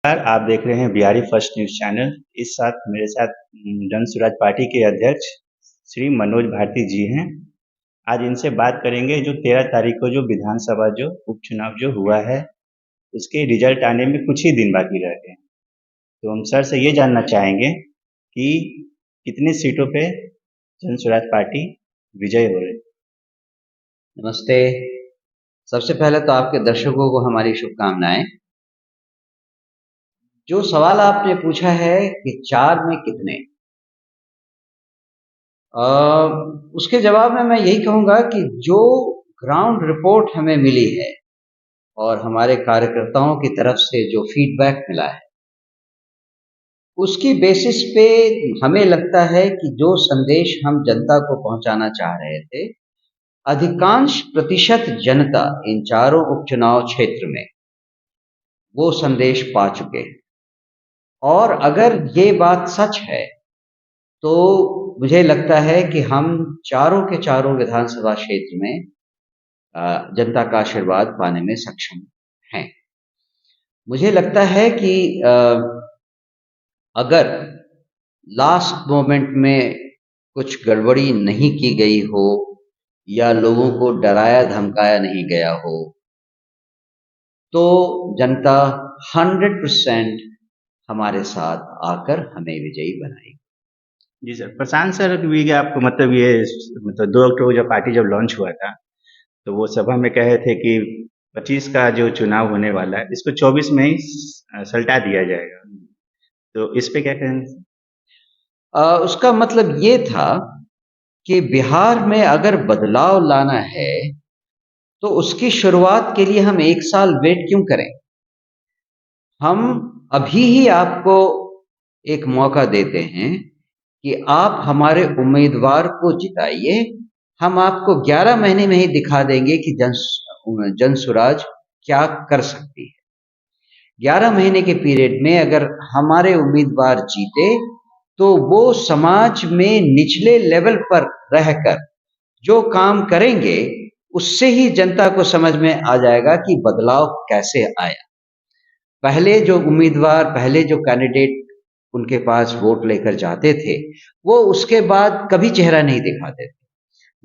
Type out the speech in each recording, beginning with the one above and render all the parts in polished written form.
नमस्कार, आप देख रहे हैं बिहारी फर्स्ट न्यूज़ चैनल। इस साथ मेरे साथ जन स्वराज पार्टी के अध्यक्ष श्री मनोज भारती जी हैं। आज इनसे बात करेंगे जो 13 तारीख को जो विधानसभा जो उपचुनाव जो हुआ है, उसके रिजल्ट आने में कुछ ही दिन बाकी रह गए हैं। तो हम सर से ये जानना चाहेंगे कि कितनी सीटों पे जन स्वराज पार्टी विजय हो रही है। नमस्ते। सबसे पहले तो आपके दर्शकों को हमारी शुभकामनाएं। जो सवाल आपने पूछा है कि 4 में कितने, उसके जवाब में मैं यही कहूंगा कि जो ग्राउंड रिपोर्ट हमें मिली है और हमारे कार्यकर्ताओं की तरफ से जो फीडबैक मिला है, उसकी बेसिस पे हमें लगता है कि जो संदेश हम जनता को पहुंचाना चाह रहे थे, अधिकांश प्रतिशत जनता इन चारों उपचुनाव क्षेत्र में वो संदेश पा चुके हैं। और अगर ये बात सच है तो मुझे लगता है कि हम चारों के चारों विधानसभा क्षेत्र में जनता का आशीर्वाद पाने में सक्षम हैं। मुझे लगता है कि अगर लास्ट मोमेंट में कुछ गड़बड़ी नहीं की गई हो या लोगों को डराया धमकाया नहीं गया हो, तो जनता 100% हमारे साथ आकर हमें विजयी बनाएगी। जी सर, प्रशांत सर भी आपको मतलब ये मतलब 2 अक्टूबर जब पार्टी जब लॉन्च हुआ था, तो वो सभा में कहे थे कि 25 का जो चुनाव होने वाला है, इसको 24 में ही सल्टा दिया जाएगा। तो इस पे क्या कहेंगे? उसका मतलब ये था कि बिहार में अगर बदलाव लाना है तो उसकी शुरुआत के लिए हम 1 साल वेट क्यों करें। हम अभी ही आपको एक मौका देते हैं कि आप हमारे उम्मीदवार को जिताइए। हम आपको 11 महीने में ही दिखा देंगे कि जन स्वराज क्या कर सकती है। 11 महीने के पीरियड में अगर हमारे उम्मीदवार जीते तो वो समाज में निचले लेवल पर रहकर जो काम करेंगे, उससे ही जनता को समझ में आ जाएगा कि बदलाव कैसे आया। पहले जो उम्मीदवार, पहले जो कैंडिडेट उनके पास वोट लेकर जाते थे, वो उसके बाद कभी चेहरा नहीं दिखाते थे।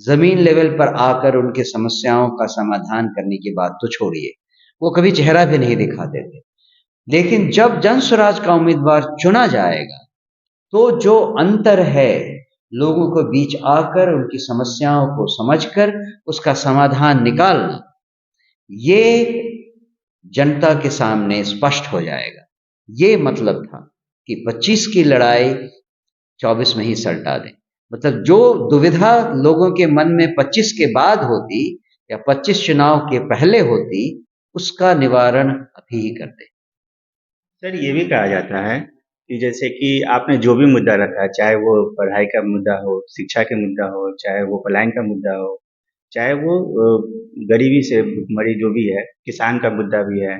जमीन लेवल पर आकर उनके समस्याओं का समाधान करने की बात तो छोड़िए, वो कभी चेहरा भी नहीं दिखाते थे। लेकिन जब जन स्वराज का उम्मीदवार चुना जाएगा तो जो अंतर है, लोगों को बीच आकर उनकी समस्याओं को समझकर उसका समाधान निकालना, ये जनता के सामने स्पष्ट हो जाएगा। ये मतलब था कि 25 की लड़ाई 24 में ही सल्टा दें। मतलब जो दुविधा लोगों के मन में 25 के बाद होती या 25 चुनाव के पहले होती, उसका निवारण अभी ही कर दें। सर, ये भी कहा जाता है कि जैसे कि आपने जो भी मुद्दा रखा है, चाहे वो पढ़ाई का मुद्दा हो, शिक्षा के मुद्दा हो, चाहे वो पलायन का मुद्दा हो, चाहे वो गरीबी से भुखमरी जो भी है, किसान का मुद्दा भी है,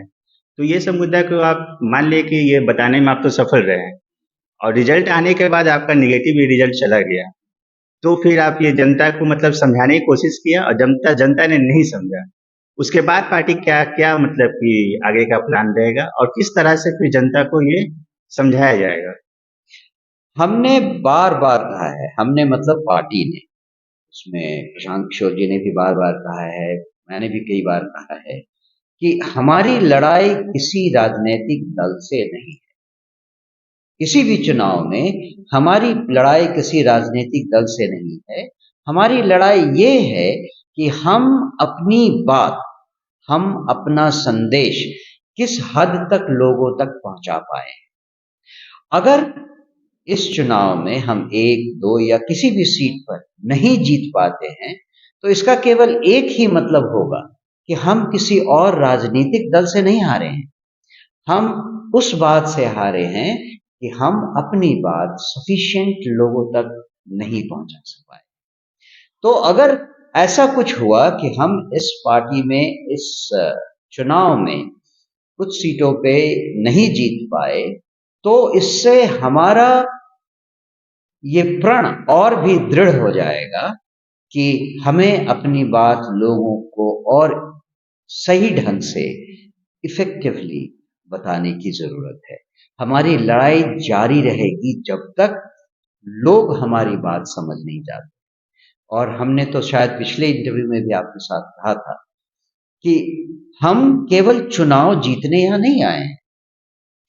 तो ये सब मुद्दा को आप मान लिए कि ये बताने में आप तो सफल रहे हैं और रिजल्ट आने के बाद आपका नेगेटिव ही रिजल्ट चला गया। तो फिर आप ये जनता को मतलब समझाने की कोशिश किया और जनता जनता ने नहीं समझा। उसके बाद पार्टी क्या क्या मतलब कि आगे का प्लान रहेगा और किस तरह से फिर जनता को ये समझाया जाएगा? हमने बार बार कहा है, हमने मतलब पार्टी ने, उसमें प्रशांत किशोर जी ने भी बार बार कहा है, मैंने भी कई बार कहा है कि हमारी लड़ाई किसी राजनीतिक दल से नहीं है। किसी भी चुनाव में हमारी लड़ाई किसी राजनीतिक दल से नहीं है। हमारी लड़ाई ये है कि हम अपनी बात, हम अपना संदेश किस हद तक लोगों तक पहुंचा पाए। अगर इस चुनाव में हम 1, 2 या किसी भी सीट पर नहीं जीत पाते हैं, तो इसका केवल एक ही मतलब होगा कि हम किसी और राजनीतिक दल से नहीं हारे हैं। हम उस बात से हारे हैं कि हम अपनी बात सफिशिएंट लोगों तक नहीं पहुंचा पाए। तो अगर ऐसा कुछ हुआ कि हम इस पार्टी में, इस चुनाव में कुछ सीटों पे नहीं जीत पाए, तो इससे हमारा ये प्रण और भी दृढ़ हो जाएगा कि हमें अपनी बात लोगों को और सही ढंग से, इफेक्टिवली बताने की ज़रूरत है। हमारी लड़ाई जारी रहेगी जब तक लोग हमारी बात समझ नहीं जाते। और हमने तो शायद पिछले इंटरव्यू में भी आपके साथ कहा था कि हम केवल चुनाव जीतने यहाँ नहीं आए हैं।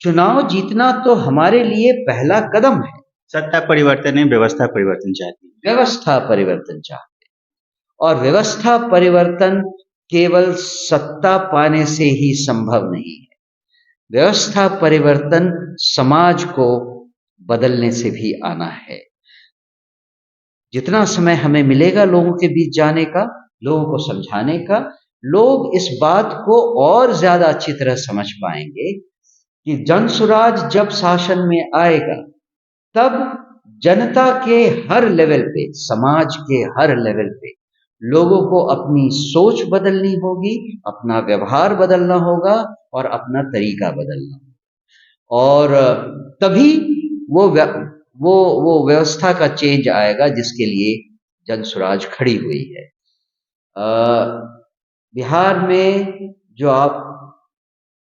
चुनाव जीतना तो हमारे लिए पहला कदम है। सत्ता परिवर्तन नहीं, व्यवस्था परिवर्तन चाहती है। व्यवस्था परिवर्तन चाहते हैं, और व्यवस्था परिवर्तन केवल सत्ता पाने से ही संभव नहीं है। व्यवस्था परिवर्तन समाज को बदलने से भी आना है। जितना समय हमें मिलेगा लोगों के बीच जाने का, लोगों को समझाने का, लोग इस बात को और ज्यादा अच्छी तरह समझ पाएंगे कि जनसुराज जब शासन में आएगा तब जनता के हर लेवल पे, समाज के हर लेवल पे लोगों को अपनी सोच बदलनी होगी, अपना व्यवहार बदलना होगा और अपना तरीका बदलना होगा। और तभी वो वो वो व्यवस्था का चेंज आएगा जिसके लिए जनसुराज खड़ी हुई है। बिहार में जो आप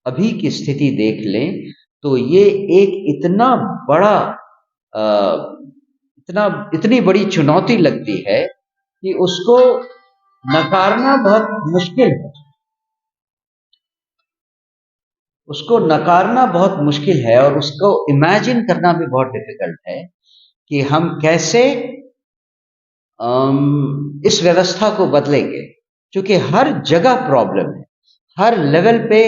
अभी की स्थिति देख लें तो ये एक इतना बड़ा इतनी बड़ी चुनौती लगती है कि उसको नकारना बहुत मुश्किल है। उसको नकारना बहुत मुश्किल है और उसको इमेजिन करना भी बहुत डिफिकल्ट है कि हम कैसे इस व्यवस्था को बदलेंगे, क्योंकि हर जगह प्रॉब्लम है, हर लेवल पे,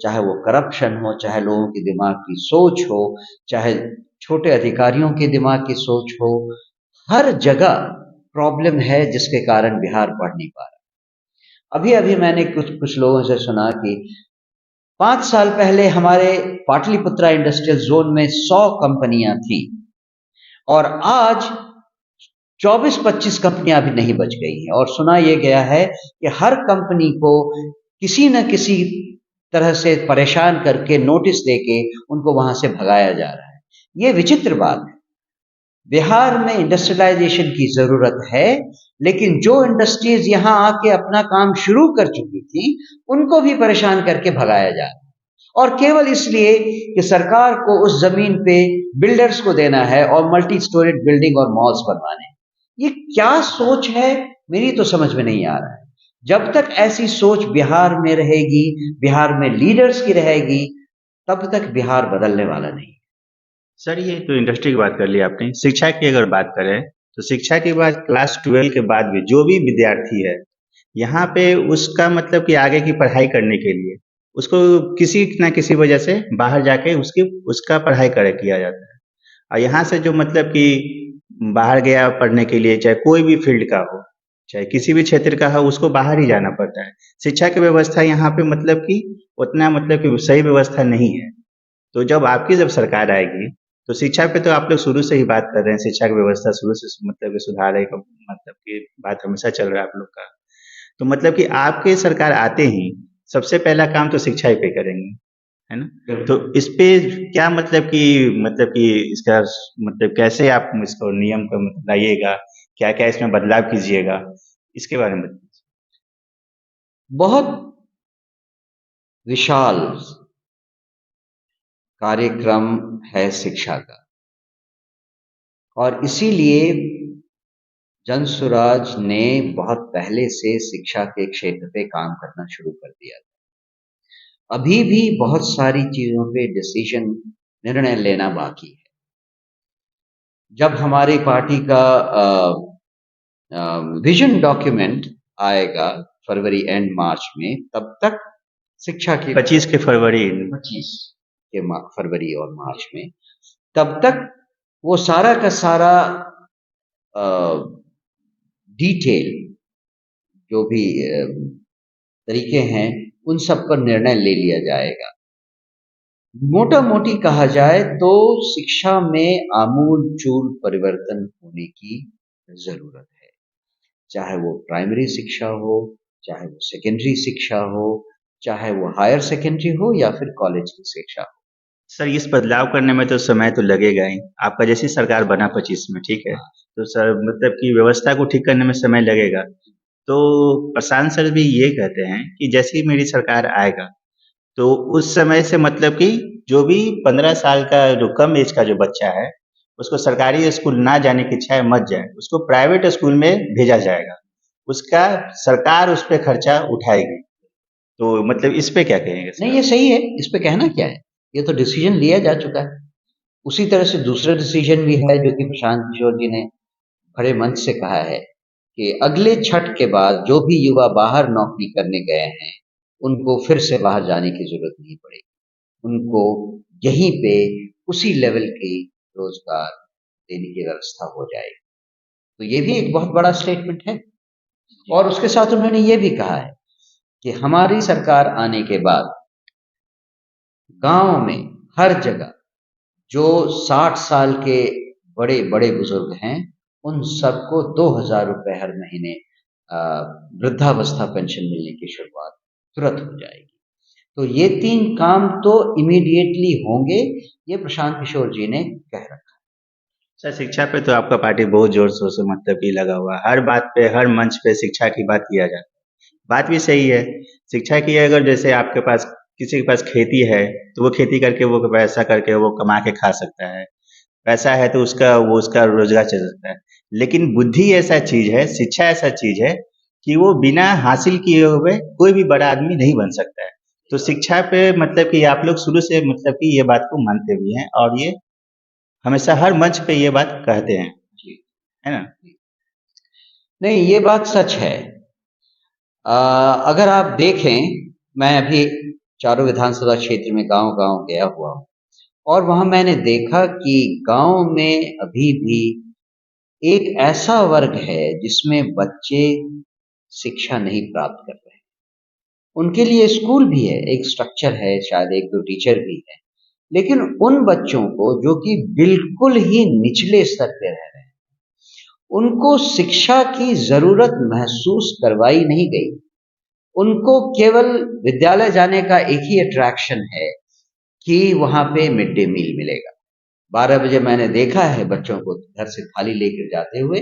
चाहे वो करप्शन हो, चाहे लोगों की दिमाग की सोच हो, चाहे छोटे अधिकारियों के दिमाग की सोच हो, हर जगह प्रॉब्लम है जिसके कारण बिहार बढ़ नहीं पा रहा। अभी अभी मैंने कुछ लोगों से सुना कि 5 साल पहले हमारे पाटलिपुत्रा इंडस्ट्रियल जोन में 100 कंपनियां थी और आज 24-25 कंपनियां भी नहीं बच गई हैं। और सुना यह गया है कि हर कंपनी को किसी न किसी तरह से परेशान करके नोटिस देके उनको वहां से भगाया जा रहा है। ये विचित्र बात है। बिहार में इंडस्ट्रियलाइजेशन की जरूरत है, लेकिन जो इंडस्ट्रीज यहां आके अपना काम शुरू कर चुकी थी उनको भी परेशान करके भगाया जा रहा है, और केवल इसलिए कि सरकार को उस जमीन पे बिल्डर्स को देना है और मल्टी स्टोरेड बिल्डिंग और मॉल्स बनवाने हैं। ये क्या सोच है, मेरी तो समझ में नहीं आ रहा है। जब तक ऐसी सोच बिहार में रहेगी, बिहार में लीडर्स की रहेगी, तब तक बिहार बदलने वाला नहीं। सर ये तो इंडस्ट्री की बात कर ली आपने। शिक्षा की अगर बात करें तो शिक्षा के बाद क्लास 12 के बाद भी जो भी विद्यार्थी है यहाँ पे उसका मतलब कि आगे की पढ़ाई करने के लिए उसको किसी ना किसी वजह से बाहर जाके उसका पढ़ाई किया जाता है। और यहाँ से जो मतलब कि बाहर गया पढ़ने के लिए, चाहे कोई भी फील्ड का हो, चाहे किसी भी क्षेत्र का हो, उसको बाहर ही जाना पड़ता है। शिक्षा की व्यवस्था यहाँ पे मतलब कि उतना मतलब कि सही व्यवस्था नहीं है। तो जब सरकार आएगी तो शिक्षा पे तो आप लोग शुरू से ही बात कर रहे हैं, शिक्षा की व्यवस्था शुरू से मतलब कि सुधार का मतलब कि बात हमेशा चल रहा है आप लोग का। तो मतलब कि आपके सरकार आते ही सबसे पहला काम तो शिक्षा ही पे करेंगे, है ना? तो इस पे क्या मतलब कि इसका मतलब कैसे आप इसको नियम को मतलब लाइएगा, क्या क्या इसमें बदलाव कीजिएगा, इसके बारे में बताइए। बहुत विशाल कार्यक्रम है शिक्षा का, और इसीलिए जनसुराज ने बहुत पहले से शिक्षा के क्षेत्र पे काम करना शुरू कर दिया था। अभी भी बहुत सारी चीजों पे डिसीजन, निर्णय लेना बाकी है। जब हमारी पार्टी का विजन डॉक्यूमेंट आएगा फरवरी एंड मार्च में, तब तक शिक्षा की 25 के फरवरी 25 के फरवरी और मार्च में, तब तक वो सारा का सारा डिटेल जो भी तरीके हैं उन सब पर निर्णय ले लिया जाएगा। मोटा मोटी कहा जाए तो शिक्षा में आमूल चूल परिवर्तन होने की जरूरत है, चाहे वो प्राइमरी शिक्षा हो, चाहे वो सेकेंडरी शिक्षा हो, चाहे वो हायर सेकेंडरी हो या फिर कॉलेज की शिक्षा हो। सर इस बदलाव करने में तो समय तो लगेगा ही। आपका जैसी सरकार बना 25 में, ठीक है, तो सर मतलब कि व्यवस्था को ठीक करने में समय लगेगा। तो प्रशांत सर भी ये कहते हैं कि जैसे ही मेरी सरकार आएगा तो उस समय से मतलब कि जो भी 15 साल का जो कम एज का जो बच्चा है, उसको सरकारी स्कूल ना जाने की इच्छा है मत जाए, उसको प्राइवेट स्कूल में भेजा जाएगा। उसका सरकार उस पे खर्चा उठाएगी। तो मतलब इस पे क्या कहेंगे नहीं, सर ये आप? सही है, इस पे कहना क्या है? ये तो डिसीजन लिया जा चुका है। उसी तरह से दूसरा डिसीजन भी है जो कि प्रशांत किशोर जी ने बड़े मंच से कहा है कि अगले छठ के बाद जो भी युवा बाहर नौकरी करने गए हैं, उनको फिर से बाहर जाने की ज़रूरत नहीं पड़ेगी। उनको यहीं पे उसी लेवल की रोज़गार देने की व्यवस्था हो जाएगी। तो ये भी एक बहुत बड़ा स्टेटमेंट है। और उसके साथ उन्होंने ये भी कहा है कि हमारी सरकार आने के बाद गाँव में हर जगह जो 60 साल के बड़े-बड़े बुजुर्ग हैं, उन सबको 2,000 रुपए हर महीने अ, वृद्धावस्था पेंशन मिलने की शुरुआत तुरंत हो जाएगी। तो ये 3 काम तो इमीडिएटली होंगे, ये प्रशांत किशोर जी ने कह रखा है। सर शिक्षा पे तो आपका पार्टी बहुत जोर शोर से मतलब कि लगा हुआ है। हर बात पे, हर मंच पे शिक्षा की बात किया जाता है। बात भी सही है। शिक्षा की अगर जैसे आपके पास किसी के पास खेती है, तो वो खेती करके वो पैसा करके वो कमा के खा सकता है। पैसा है तो उसका रोजगार चल सकता है। लेकिन बुद्धि ऐसा चीज है, शिक्षा ऐसा चीज है कि वो बिना हासिल किए हुए कोई भी बड़ा आदमी नहीं बन सकता है। तो शिक्षा पे मतलब कि आप लोग शुरू से मतलब कि ये बात को मानते भी हैं और ये हमेशा हर मंच पे ये बात कहते हैं, जी। है ना? नहीं, ये बात सच है। अ, अगर आप देखें, मैं अभी चारों विधानसभा क्षेत्र में गाँव-गाँव गया हुआ हूँ और वहाँ मैंने देखा कि गाँव में अभी भी एक ऐसा वर्ग है जिसमें बच्चे शिक्षा नहीं प्राप्त कर रहे हैं। उनके लिए स्कूल भी है, एक स्ट्रक्चर है, शायद 1-2 टीचर भी हैं। लेकिन उन बच्चों को जो कि बिल्कुल ही निचले स्तर पे रह रहे हैं, उनको शिक्षा की ज़रूरत महसूस करवाई नहीं गई। उनको केवल विद्यालय जाने का एक ही अट्रैक्शन है कि वहाँ पे मिड डे मील मिलेगा। 12 बजे मैंने देखा है बच्चों को घर से थाली लेकर जाते हुए,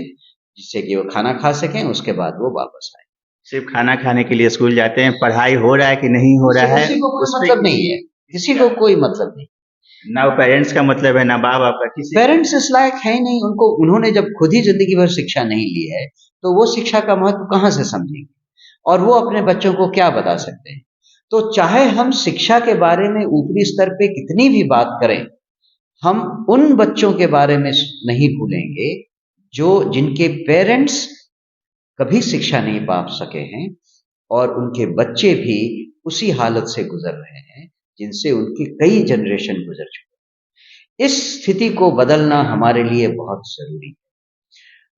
जिससे कि वो खाना खा सकें, उसके बाद वो वापस आएँ। सिर्फ खाना खाने के लिए स्कूल जाते हैं, पढ़ाई हो रहा है कि नहीं हो उससे रहा है, किसी को कोई उस पे मतलब नहीं है, किसी को कोई मतलब नहीं। ना पेरेंट्स का मतलब है, ना बाप बाप का, किसी पेरेंट्स इस लायक है ही नहीं, उनको उन्होंने जब खुद ही ज़िंदगी भर शिक्षा नहीं ली है, तो वो शिक्षा का महत्व कहाँ से समझेंगे? और वो अपने बच्चों को क्या बता सकते हैं? तो चाहे हम शिक्षा के बारे में ऊपरी स्तर पे कितनी भी बात करें, हम उन बच्चों के बारे में नहीं भूलेंगे, जो जिनके पेरेंट्स कभी शिक्षा नहीं पा सके हैं और उनके बच्चे भी उसी हालत से गुज़र रहे हैं, जिनसे उनकी कई जनरेशन गुज़र चुके हैं। इस स्थिति को बदलना हमारे लिए बहुत ज़रूरी है।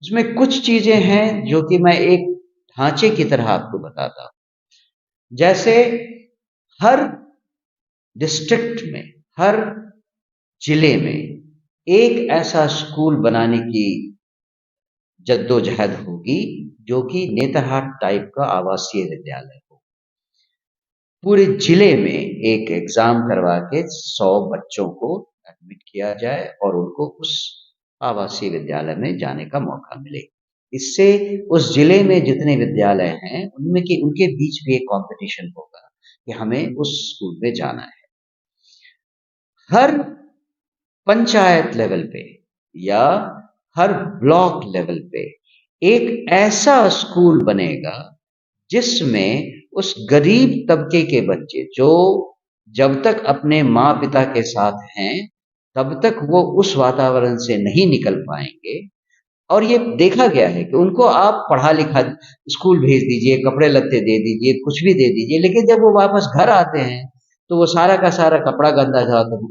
उसमें कुछ चीज़ें हैं जो कि मैं एक ढांचे की तरह आपको बताता हूँ। जैसे हर डिस्ट्रिक्ट में, हर जिले में एक ऐसा स्कूल बनाने की जद्दोजहद होगी जो कि नेतरहाट टाइप का आवासीय विद्यालय हो। पूरे जिले में एक एग्जाम करवा के 100 बच्चों को एडमिट किया जाए और उनको उस आवासीय विद्यालय में जाने का मौका मिले। इससे उस जिले में जितने विद्यालय हैं उनमें के उनके बीच भी एक कंपटीशन होगा कि हमें उस स्कूल में जाना है। हर पंचायत लेवल पे या हर ब्लॉक लेवल पे एक ऐसा स्कूल बनेगा जिसमें उस गरीब तबके के बच्चे जो जब तक अपने माँ पिता के साथ हैं तब तक वो उस वातावरण से नहीं निकल पाएंगे। और ये देखा गया है कि उनको आप पढ़ा लिखा स्कूल भेज दीजिए, कपड़े लत्ते दे दीजिए, कुछ भी दे दीजिए, लेकिन जब वो वापस घर आते हैं तो वो सारा का सारा कपड़ा गंदा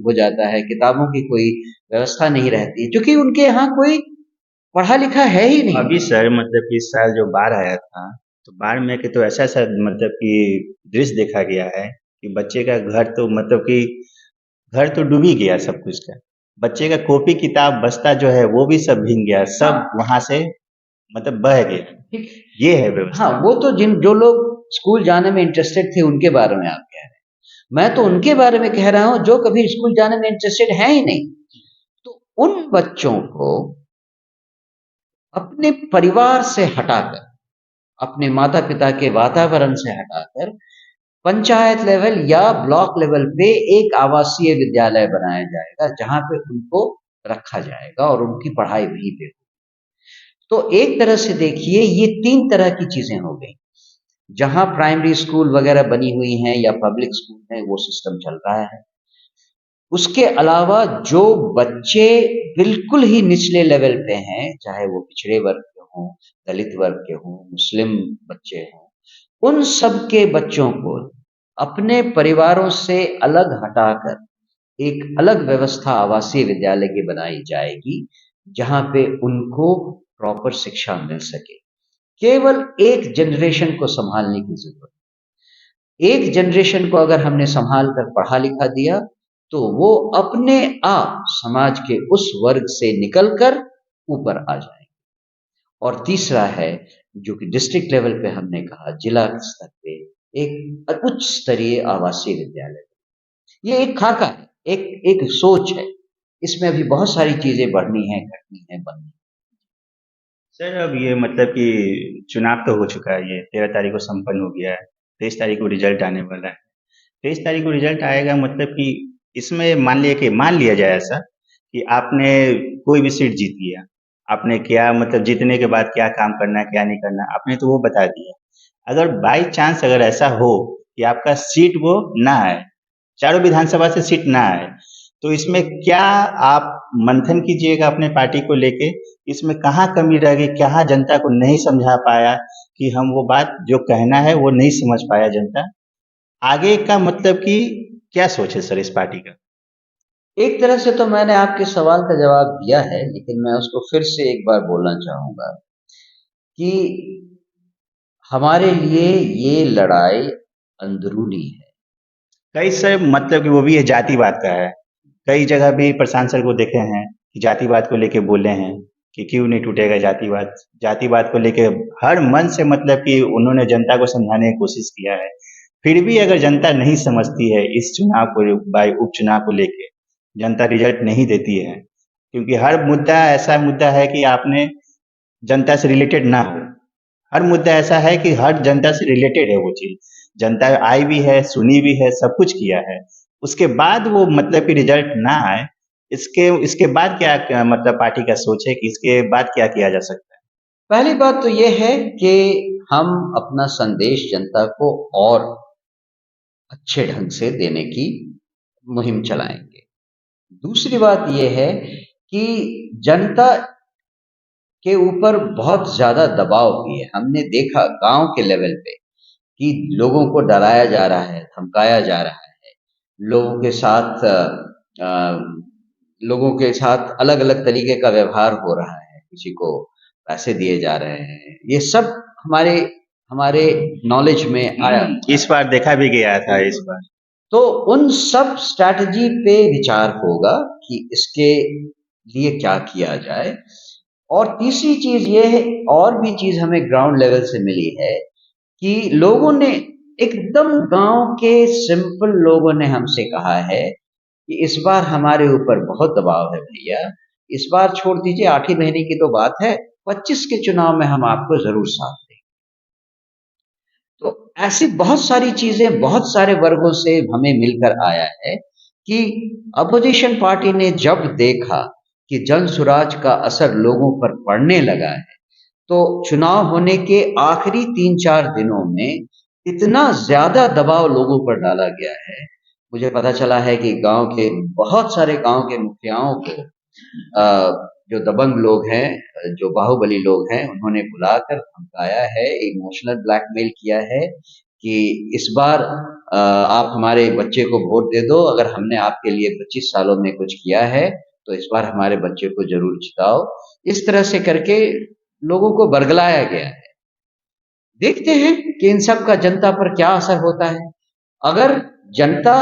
हो जाता है, किताबों की कोई व्यवस्था नहीं रहती है, क्योंकि उनके यहाँ कोई पढ़ा लिखा है ही नहीं। अभी सर मतलब कि इस साल जो बाढ़ आया था, तो बाढ़ में कि तो ऐसा ऐसा मतलब कि दृश्य देखा गया है कि बच्चे का घर तो मतलब कि घर तो डूब ही गया सब कुछ का। बच्चे का कॉपी किताब बस्ता जो है वो भी सब भीग गया, सब वहां से मतलब बह गया। ठीक। ये है हाँ, व्यवस्था। वो तो जिन जो लोग स्कूल जाने में इंटरेस्टेड थे उनके बारे में आप कह रहे हैं। मैं तो उनके बारे में कह रहा हूँ जो कभी स्कूल जाने में इंटरेस्टेड है ही नहीं। तो उन बच्चों को अपने परिवार से हटाकर, अपने माता-पिता के वातावरण से हटाकर पंचायत लेवल या ब्लॉक लेवल पे एक आवासीय विद्यालय बनाया जाएगा जहाँ पे उनको रखा जाएगा और उनकी पढ़ाई वहीं पे। तो एक तरह से देखिए ये 3 तरह की चीज़ें हो गई। जहाँ प्राइमरी स्कूल वगैरह बनी हुई हैं या पब्लिक स्कूल हैं वो सिस्टम चल रहा है। उसके अलावा जो बच्चे बिल्कुल ही निचले लेवल पे हैं, चाहे वो पिछड़े वर्ग के हों, दलित वर्ग के हों, मुस्लिम बच्चे हों, उन सब के बच्चों को अपने परिवारों से अलग हटाकर एक अलग व्यवस्था आवासीय विद्यालय की बनाई जाएगी, जहाँ पे उनको प्रॉपर शिक्षा मिल सके। केवल एक जनरेशन को संभालने की ज़रूरत है। एक जनरेशन को अगर हमने संभाल कर पढ़ा लिखा दिया, तो वो अपने आप समाज के उस वर्ग से निकलकर ऊपर आ जाएँगे। और तीसरा है, जो कि डिस्ट्रिक्ट लेवल पे हमने कहा, जिला स्तर पे एक उच्च स्तरीय आवासीय विद्यालय। ये एक खाका है, एक एक सोच है। इसमें अभी बहुत सारी चीज़ें बढ़नी हैं, घटनी हैं, बननी हैं। सर अब ये मतलब कि चुनाव तो हो चुका है, ये 13 तारीख को संपन्न हो गया है, 23 तारीख को रिजल्ट आने वाला है। 23 तारीख को रिजल्ट आएगा, मतलब कि इसमें मान लिया जाए ऐसा कि आपने कोई भी सीट जीत लिया, आपने क्या मतलब जीतने के बाद क्या काम करना है क्या नहीं करना आपने तो वो बता दिया। अगर बाई चांस अगर ऐसा हो कि आपका सीट वो ना आए, चारों विधानसभा से सीट ना आए, तो इसमें क्या आप मंथन कीजिएगा अपने पार्टी को लेके, इसमें कहाँ कमी रह गई, कहाँ जनता को नहीं समझा पाया कि हम वो बात जो कहना है वो नहीं समझ पाया जनता, आगे का मतलब कि क्या सोच है सर इस पार्टी का? एक तरह से तो मैंने आपके सवाल का जवाब दिया है, लेकिन मैं उसको फिर से एक बार बोलना चाहूँगा कि हमारे लिए ये लड़ाई अंदरूनी है। कई सर मतलब कि वो भी है जातिवाद का है, कई जगह भी प्रशांत सर को देखे हैं कि जातिवाद को लेके बोले हैं कि क्यों नहीं टूटेगा जातिवाद, जातिवाद को लेके हर मन से मतलब कि उन्होंने जनता को समझाने की कोशिश किया है। फिर भी अगर जनता नहीं समझती है इस चुनाव को, बाई उपचुनाव को लेके जनता रिजल्ट नहीं देती है, क्योंकि हर मुद्दा ऐसा मुद्दा है कि आपने जनता से रिलेटेड ना हो। हर मुद्दा ऐसा है कि हर जनता से रिलेटेड है वो चीज, जनता आई भी है, सुनी भी है, सब कुछ किया है, उसके बाद वो मतलब कि रिजल्ट ना आए, इसके इसके बाद क्या मतलब पार्टी का सोच है कि इसके बाद क्या किया जा सकता है? पहली बात तो ये है कि हम अपना संदेश जनता को और अच्छे ढंग से देने की मुहिम चलाएंगे। दूसरी बात ये है कि जनता के ऊपर बहुत ज़्यादा दबाव भी है। हमने देखा गांव के लेवल पे कि लोगों को डराया जा रहा है, धमकाया जा रहा है, लोगों के साथ लोगों के साथ अलग-अलग तरीके का व्यवहार हो रहा है, किसी को पैसे दिए जा रहे हैं। ये सब हमारे हमारे नॉलेज में आया। इस बार देखा भी गया था इस बार। तो उन सब स्ट्रैटेजी पे विचार होगा कि इसके लिए क्या किया जाए। और तीसरी चीज़ ये है, और भी चीज़ हमें ग्राउंड लेवल से मिली है कि लोगों ने एकदम गांव के सिंपल लोगों ने हमसे कहा है कि इस बार हमारे ऊपर बहुत दबाव है भैया, इस बार छोड़ दीजिए, 8 ही महीने की तो बात है, 25 के चुनाव में हम आपको जरूर साथ देंगे। तो ऐसी बहुत सारी चीजें बहुत सारे वर्गों से हमें मिलकर आया है कि अपोजिशन पार्टी ने जब देखा कि जन सुराज का असर लोगों पर पड़ने लगा है, तो चुनाव होने के आखिरी 3-4 दिनों में इतना ज्यादा दबाव लोगों पर डाला गया है। मुझे पता चला है कि गांव के बहुत सारे गांव के मुखियाओं को जो दबंग लोग हैं, जो बाहुबली लोग हैं, उन्होंने बुलाकर धमकाया है, इमोशनल ब्लैकमेल किया है कि इस बार आप हमारे बच्चे को वोट दे दो, अगर हमने आपके लिए 25 सालों में कुछ किया है तो इस बार हमारे बच्चे को जरूर जिताओ। इस तरह से करके लोगों को बरगलाया गया है। देखते हैं कि इन सब का जनता पर क्या असर होता है। अगर जनता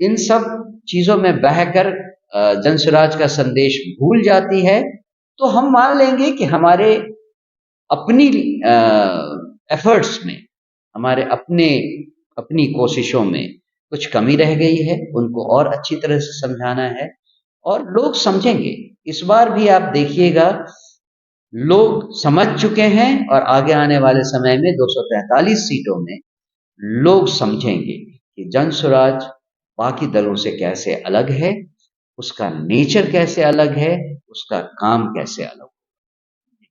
इन सब चीजों में बहकर जनसुराज का संदेश भूल जाती है, तो हम मान लेंगे कि हमारे अपनी एफर्ट्स में, हमारे अपनी कोशिशों में कुछ कमी रह गई है, उनको और अच्छी तरह से समझाना है और लोग समझेंगे। इस बार भी आप देखिएगा, लोग समझ चुके हैं और आगे आने वाले समय में 243 सीटों में लोग समझेंगे कि जनसुराज बाकी दलों से कैसे अलग है, उसका नेचर कैसे अलग है, उसका काम कैसे अलग